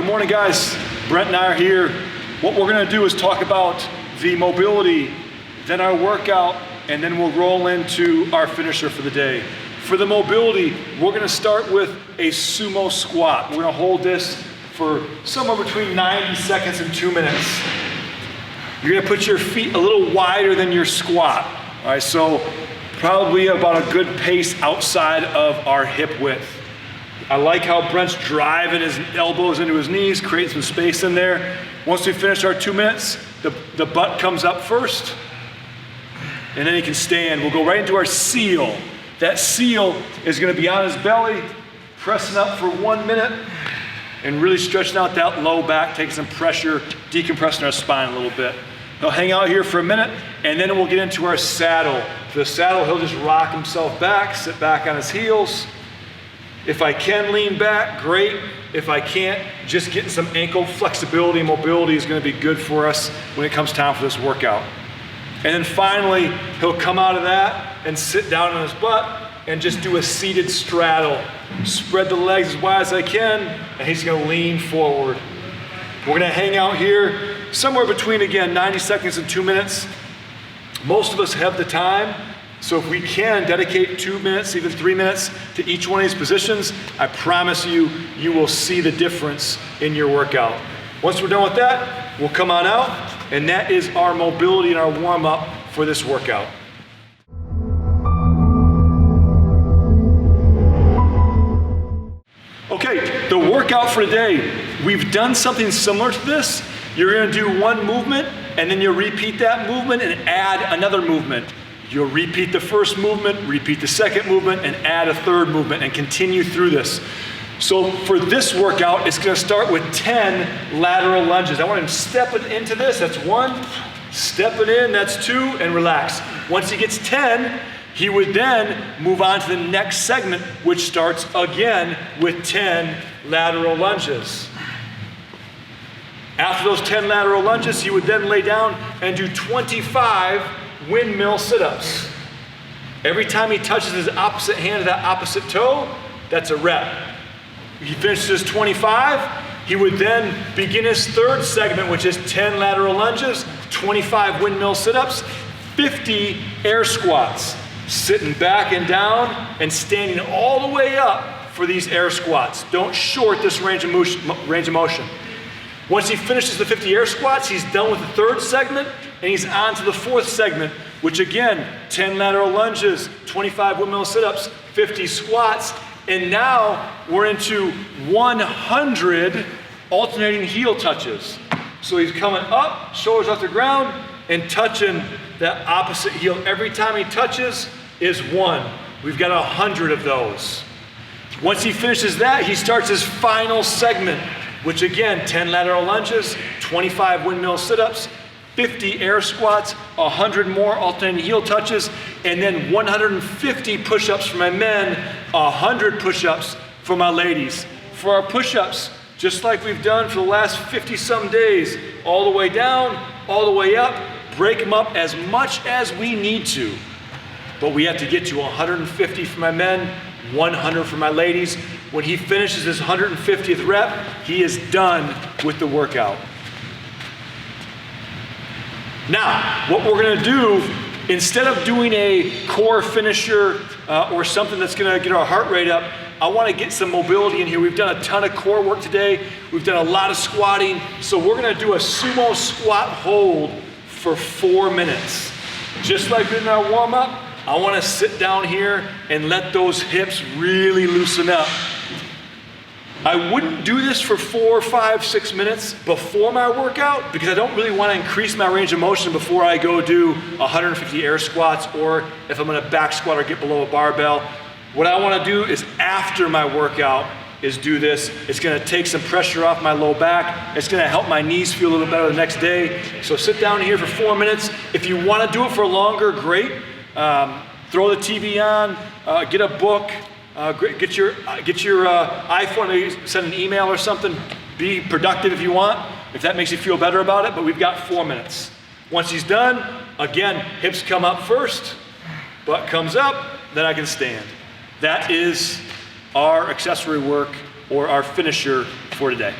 morning, guys. Brent and I are here. What we're gonna do is talk about the mobility, then our workout, and then we'll roll into our finisher for the day. For the mobility, we're gonna start with a sumo squat. We're gonna hold this for somewhere between 90 seconds and 2 minutes. You're gonna put your feet a little wider than your squat. All right, so probably about a good pace outside of our hip width. I like how Brent's driving his elbows into his knees, creating some space in there. Once we finish our 2 minutes, the butt comes up first, and then he can stand. We'll go right into our seal. That seal is gonna be on his belly, pressing up for 1 minute, and really stretching out that low back, taking some pressure, decompressing our spine a little bit. He'll hang out here for a minute, and then we'll get into our saddle. For the saddle, he'll just rock himself back, sit back on his heels. If I can lean back, great. If I can't, just getting some ankle flexibility and mobility is gonna be good for us when it comes time for this workout. And then finally, he'll come out of that and sit down on his butt and just do a seated straddle. Spread the legs as wide as I can, and he's gonna lean forward. We're gonna hang out here somewhere between, again, 90 seconds and 2 minutes. Most of us have the time, so if we can dedicate 2 minutes, even 3 minutes to each one of these positions, I promise you, you will see the difference in your workout. Once we're done with that, we'll come on out, and that is our mobility and our warm-up for this workout. Okay, the workout for today, we've done something similar to this. You're gonna do one movement, and then you'll repeat that movement and add another movement. You'll repeat the first movement, repeat the second movement, and add a third movement, and continue through this. So for this workout, it's gonna start with 10 lateral lunges. I want him stepping into this, that's 1. Stepping in, that's 2, and relax. Once he gets 10, he would then move on to the next segment, which starts again with 10 lateral lunges. After those 10 lateral lunges, he would then lay down and do 25 windmill sit-ups. Every time he touches his opposite hand to that opposite toe, that's a rep. He finishes 25, he would then begin his third segment, which is 10 lateral lunges, 25 windmill sit-ups, 50 air squats, sitting back and down and standing all the way up for these air squats. Don't short this range of motion. Once he finishes the 50 air squats, he's done with the third segment, and he's on to the fourth segment, which again, 10 lateral lunges, 25 windmill sit-ups, 50 squats, and now we're into 100 alternating heel touches. So he's coming up, shoulders off the ground, and touching that opposite heel. Every time he touches is 1. We've got 100 of those. Once he finishes that, he starts his final segment, which again, 10 lateral lunges, 25 windmill sit-ups, 50 air squats, 100 more alternating heel touches, and then 150 push-ups for my men, 100 push-ups for my ladies. For our push-ups, just like we've done for the last 50-some days, all the way down, all the way up, break them up as much as we need to. But we have to get to 150 for my men, 100 for my ladies. When he finishes his 150th rep, he is done with the workout. Now, what we're gonna do, instead of doing a core finisher or something that's gonna get our heart rate up, I wanna get some mobility in here. We've done a ton of core work today. We've done a lot of squatting. So we're gonna do a sumo squat hold for 4 minutes. Just like in our warm up, I wanna sit down here and let those hips really loosen up. I wouldn't do this for 4, 5, 6 minutes before my workout because I don't really want to increase my range of motion before I go do 150 air squats, or if I'm gonna back squat or get below a barbell. What I want to do is after my workout is do this. It's gonna take some pressure off my low back. It's gonna help my knees feel a little better the next day. So sit down here for 4 minutes. If you want to do it for longer, great. Throw the TV on, get a book, get your iPhone, maybe send an email or something. Be productive if you want, if that makes you feel better about it, but we've got 4 minutes. Once he's done, again, hips come up first, butt comes up, then I can stand. That is our accessory work or our finisher for today.